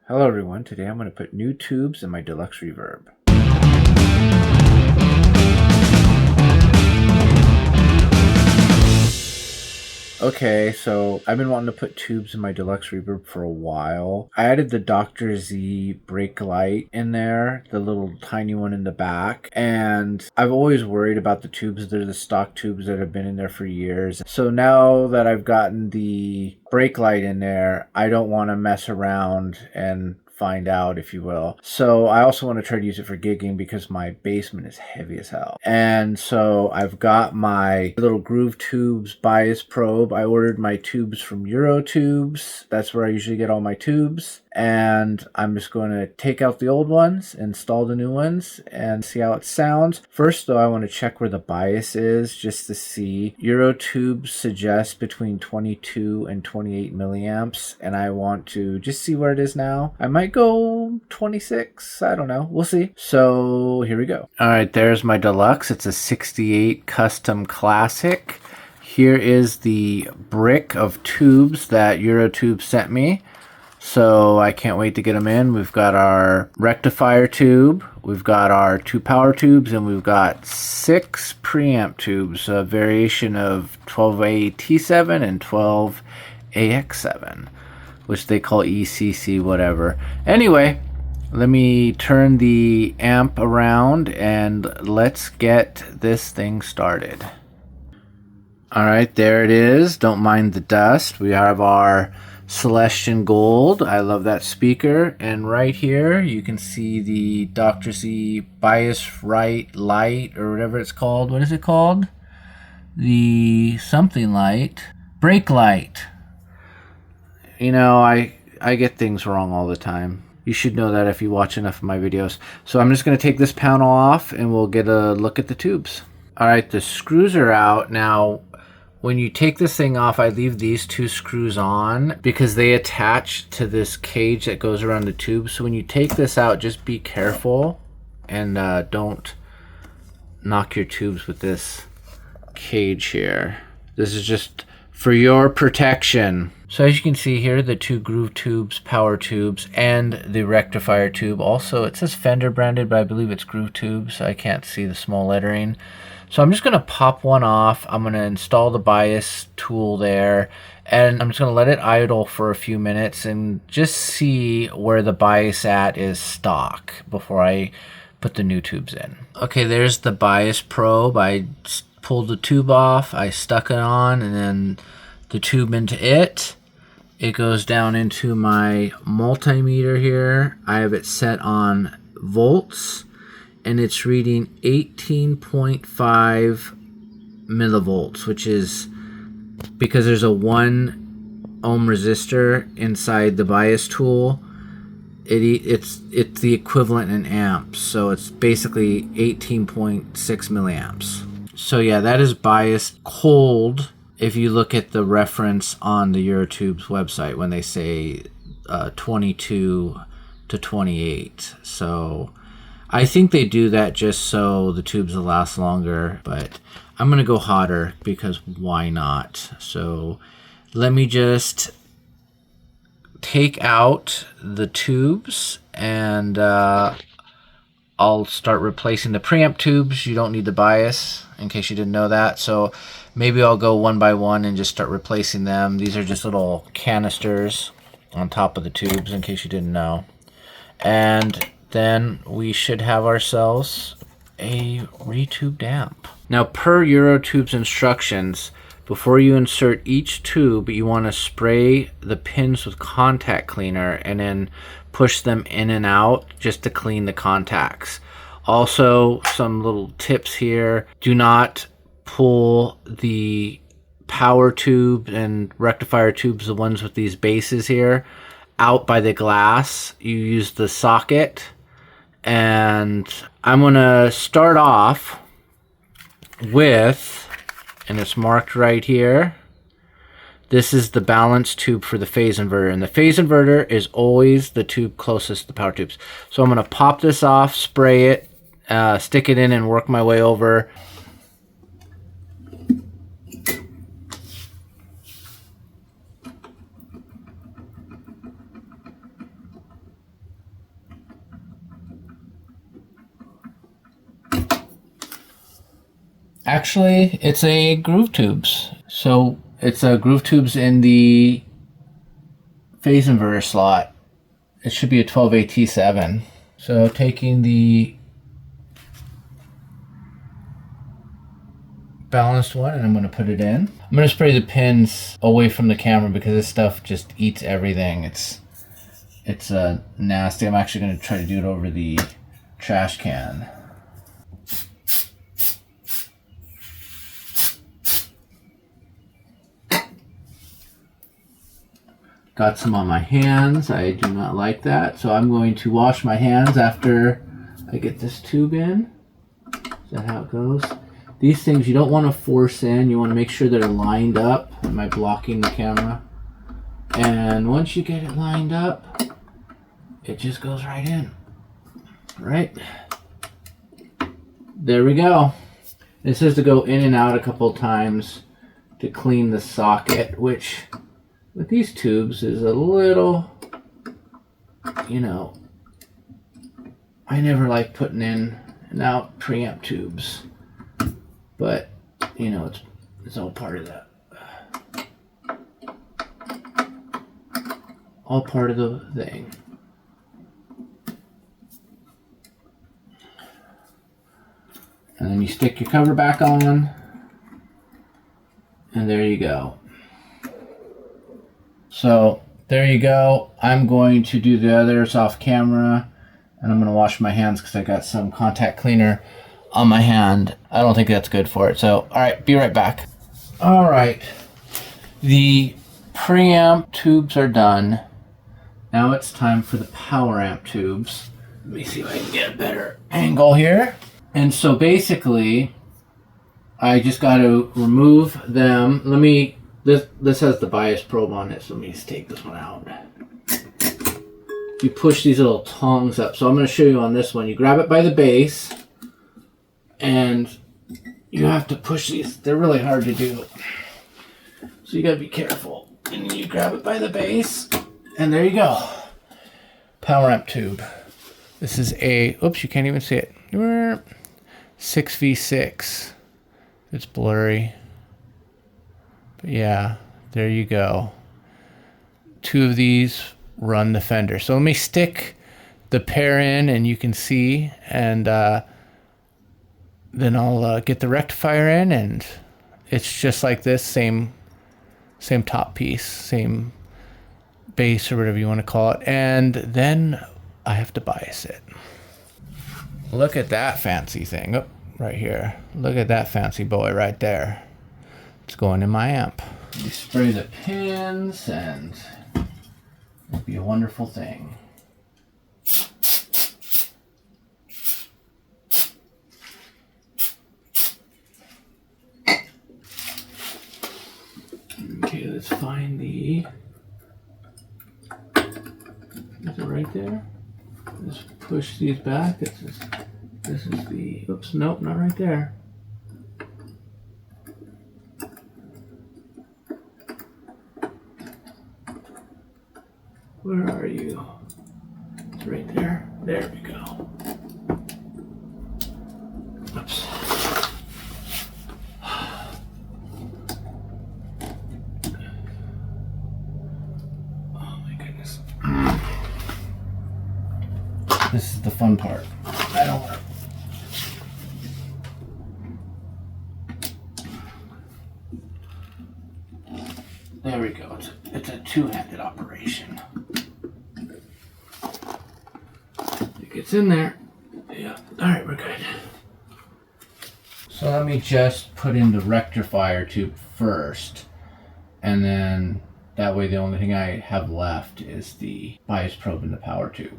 Hello everyone, today I'm going to put new tubes in my Deluxe Reverb. Okay, so I've been wanting to put tubes in my Deluxe Reverb for a while. I added the Dr. Z brake light in there, the little tiny one in the back, and I've always worried about the tubes. They're the stock tubes that have been in there for years. So now that I've gotten the brake light in there, I don't want to mess around and find out, if you will. So I also want to try to use it for gigging because my basement is heavy as hell. And so I've got my little Groove Tubes bias probe. I ordered my tubes from Tubes. That's where I usually get all my tubes. And I'm just going to take out the old ones, install the new ones, and see how it sounds. First, though, I want to check where the bias is just to see. Tubes suggest between 22 and 28 milliamps, and I want to just see where it is now. I might go 26. I don't know. We'll see. So here we go. All right, there's my Deluxe. It's a 68 Custom Classic. Here is the brick of tubes that Tubes sent me. So I can't wait to get them in. We've got our rectifier tube, we've got our 2 power tubes, and we've got 6 preamp tubes, a variation of 12A-T7 and 12AX7, which they call ECC whatever. Anyway, let me turn the amp around and let's get this thing started. All right, there it is. Don't mind the dust. We have our Celestian Gold. I love that speaker. And right here you can see the Dr. Z bias right light, or whatever it's called. What is it called? The something light. Brake light. You know, I get things wrong all the time. You should know that if you watch enough of my videos. So I'm just going to take this panel off and we'll get a look at the tubes. All right, the screws are out. Now, when you take this thing off, I leave these 2 screws on because they attach to this cage that goes around the tube. So when you take this out, just be careful and don't knock your tubes with this cage here. This is just for your protection. So as you can see here, the 2 Groove Tubes, power tubes, and the rectifier tube. Also, it says Fender branded, but I believe it's Groove Tubes. I can't see the small lettering. So I'm just going to pop one off. I'm going to install the bias tool there, and I'm just going to let it idle for a few minutes and just see where the bias at is stock before I put the new tubes in. Okay, there's the bias probe. I pulled the tube off, I stuck it on, and then the tube into it. It goes down into my multimeter here. I have it set on volts, and it's reading 18.5 millivolts, which is because there's a 1 ohm resistor inside the bias tool. It's the equivalent in amps, so it's basically 18.6 milliamps. So yeah, that is biased cold. If you look at the reference on the Tubes website when they say 22 to 28, so I think they do that just so the tubes will last longer, but I'm going to go hotter because why not? So let me just take out the tubes and I'll start replacing the preamp tubes. You don't need the bias, in case you didn't know that. So maybe I'll go one by one and just start replacing them. These are just little canisters on top of the tubes, in case you didn't know. And then we should have ourselves a retubed amp. Now, per Tubes instructions, before you insert each tube, you want to spray the pins with contact cleaner and then push them in and out just to clean the contacts. Also, some little tips here. Do not pull the power tube and rectifier tubes, the ones with these bases here, out by the glass. You use the socket. And I'm going to start off with, and it's marked right here, this is the balance tube for the phase inverter. And the phase inverter is always the tube closest to the power tubes. So I'm going to pop this off, spray it, stick it in, and work my way over. Actually, it's a groove tubes. So it's a groove tubes in the phase inverter slot. It should be a 12AT7. So taking the balanced one and I'm going to put it in. I'm going to spray the pins away from the camera because this stuff just eats everything. It's nasty. I'm actually going to try to do it over the trash can. Got some on my hands. I do not like that. So I'm going to wash my hands after I get this tube in. Is that how it goes? These things you don't want to force in. You want to make sure they're lined up. Am I blocking the camera? And once you get it lined up, it just goes right in. Right? There we go. It says to go in and out a couple times to clean the socket, which with these tubes is a little, you know, I never like putting in and out preamp tubes, but you know, it's all part of that. All part of the thing. And then you stick your cover back on, and there you go. So there you go. I'm going to do the others off camera, and I'm going to wash my hands because I got some contact cleaner on my hand. I don't think that's good for it. So, all right, be right back. All right, the preamp tubes are done. Now it's time for the power amp tubes. Let me see if I can get a better angle here. And so basically, I just got to remove them. This has the bias probe on it, so let me just take this one out. You push these little tongs up. So I'm going to show you on this one. You grab it by the base, and you have to push these. They're really hard to do. So you got to be careful. And you grab it by the base, and there you go. Power amp tube. This is a, oops, you can't even see it. 6v6. It's blurry. But yeah, there you go. Two of these run the fender. So let me stick the pair in and you can see, and then I'll get the rectifier in, and it's just like this, same top piece, same base or whatever you want to call it, and then I have to bias it. Look at that fancy thing. Oh, right here. Look at that fancy boy right there. It's going in my amp. You spray the pins and it'll be a wonderful thing. Okay, let's find the, is it right there? Just push these back. This is the, oops, nope, not right there. Where are you? It's right there. There we go. Oops. Oh my goodness. This is the fun part. I don't want to. There we go. It's a two-handed operation. It gets in there. Yeah. All right, we're good. So let me just put in the rectifier tube first, and then that way the only thing I have left is the bias probe in the power tube.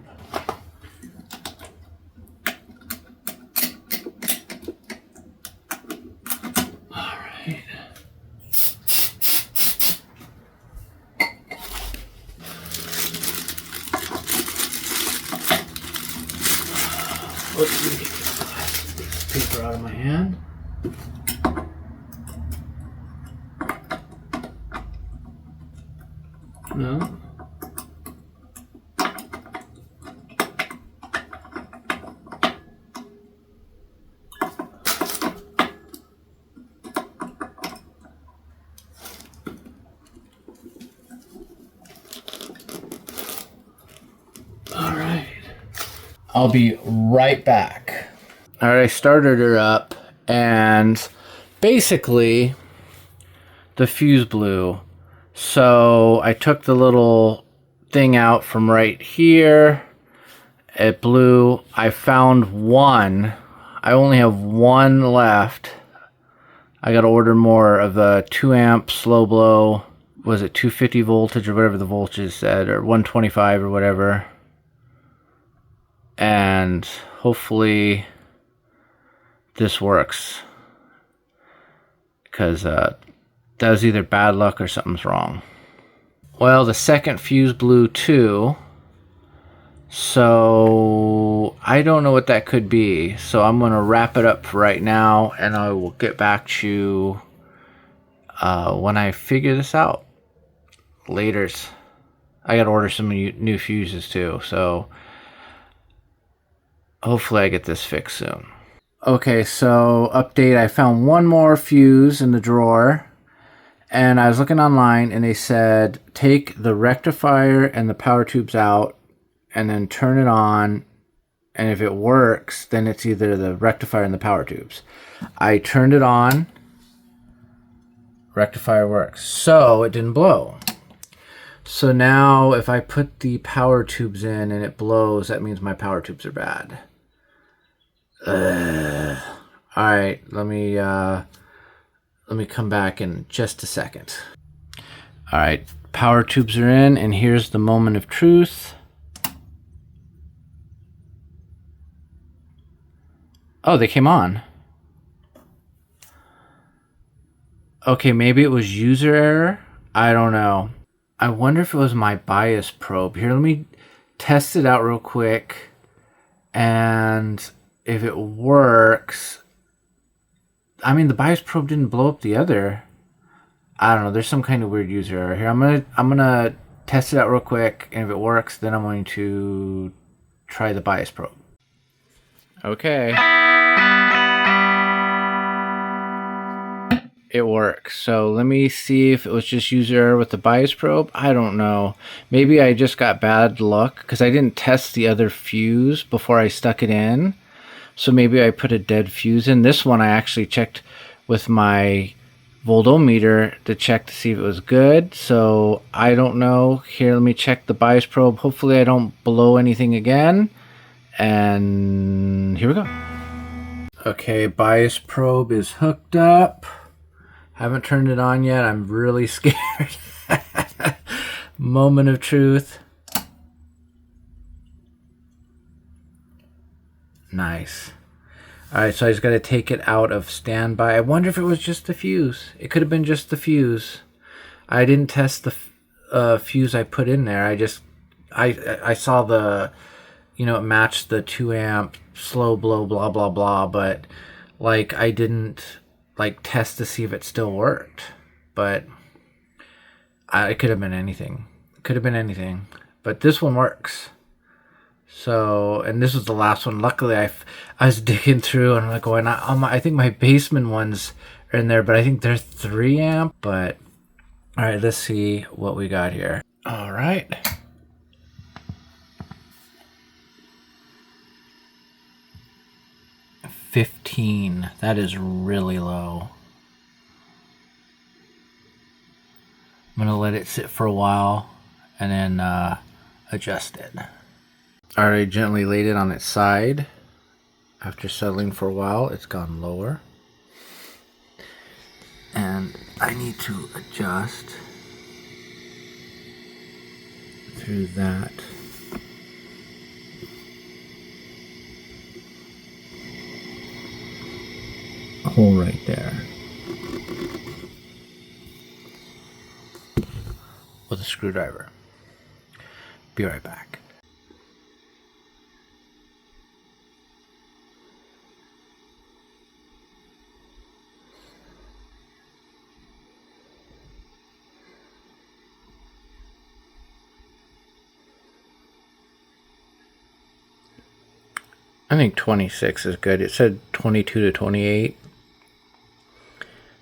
Let's get this paper out of my hand. No. I'll be right back. All right, I started her up, and basically the fuse blew. So I took the little thing out from right here. It blew. I found one. I only have one left. I got to order more of the 2 amp slow blow. Was it 250 voltage or whatever the voltage said, or 125 or whatever. And hopefully this works, because that was either bad luck or something's wrong. Well, the second fuse blew too, so I don't know what that could be. So I'm going to wrap it up for right now, and I will get back to you when I figure this out. Laters. I got to order some new fuses too, so hopefully I get this fixed soon. Okay, so update. I found one more fuse in the drawer, and I was looking online, and they said take the rectifier and the power tubes out and then turn it on, and if it works, then it's either the rectifier and the power tubes. I turned it on. Rectifier works. So it didn't blow. So now if I put the power tubes in and it blows, that means my power tubes are bad. All right, let me come back in just a second. All right, power tubes are in, and here's the moment of truth. Oh, they came on. Okay, maybe it was user error. I don't know. I wonder if it was my bias probe. Here, let me test it out real quick. And if it works, I mean, the bias probe didn't blow up the other. I don't know. There's some kind of weird user error here. I'm gonna test it out real quick, and if it works, then I'm going to try the bias probe. Okay. It works. So let me see if it was just user error with the bias probe. I don't know. Maybe I just got bad luck because I didn't test the other fuse before I stuck it in. So maybe I put a dead fuse in. This one I actually checked with my voltometer to check to see if it was good. So I don't know. Here, let me check the bias probe. Hopefully I don't blow anything again. And here we go. Okay, bias probe is hooked up. Haven't turned it on yet. I'm really scared. Moment of truth. Nice. All right, so I just got to take it out of standby. I wonder if it was just the fuse. It could have been just the fuse. I didn't test the fuse I put in there. I saw the, it matched the 2 amp slow blow, blah, blah, blah. But like, I didn't test to see if it still worked. But it could have been anything. It could have been anything. But this one works. So, and this was the last one. Luckily, I was digging through, and I'm like going, I think my basement ones are in there, but I think they're 3 amp. But all right, let's see what we got here. All right. $15. That is really low. I'm gonna let it sit for a while and then adjust it. Alright, gently laid it on its side. After settling for a while, it's gone lower. And I need to adjust through that. Hole right there. With a screwdriver. Be right back. I think 26 is good. It said 22 to 28.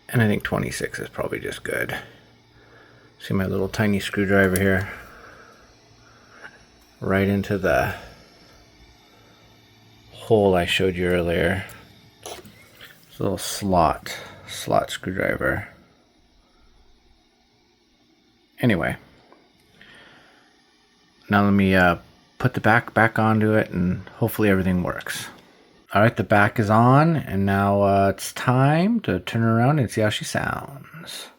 And I think 26 is probably just good. See my little tiny screwdriver here. Right into the hole I showed you earlier. It's a little slot screwdriver. Anyway, now let me put the back onto it and hopefully everything works. All right, the back is on, and now it's time to turn her around and see how she sounds.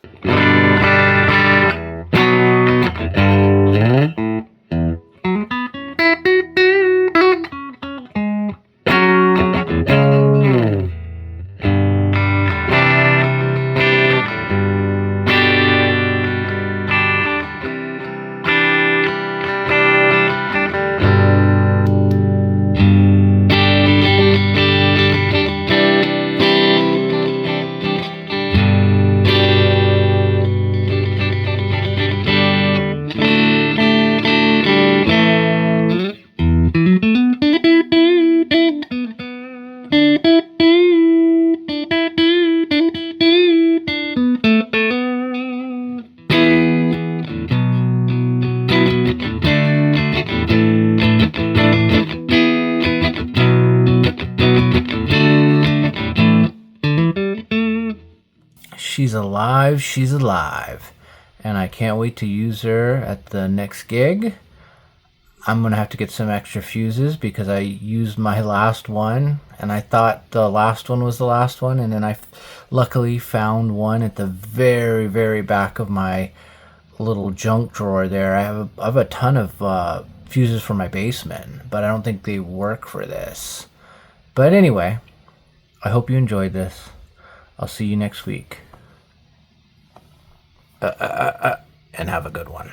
She's alive, and I can't wait to use her at the next gig. I'm gonna have to get some extra fuses because I used my last one, and I thought the last one was the last one, and then I luckily found one at the very, very back of my little junk drawer there. I have a ton of fuses for my basement, but I don't think they work for this. But anyway, I hope you enjoyed this. I'll see you next week. And have a good one.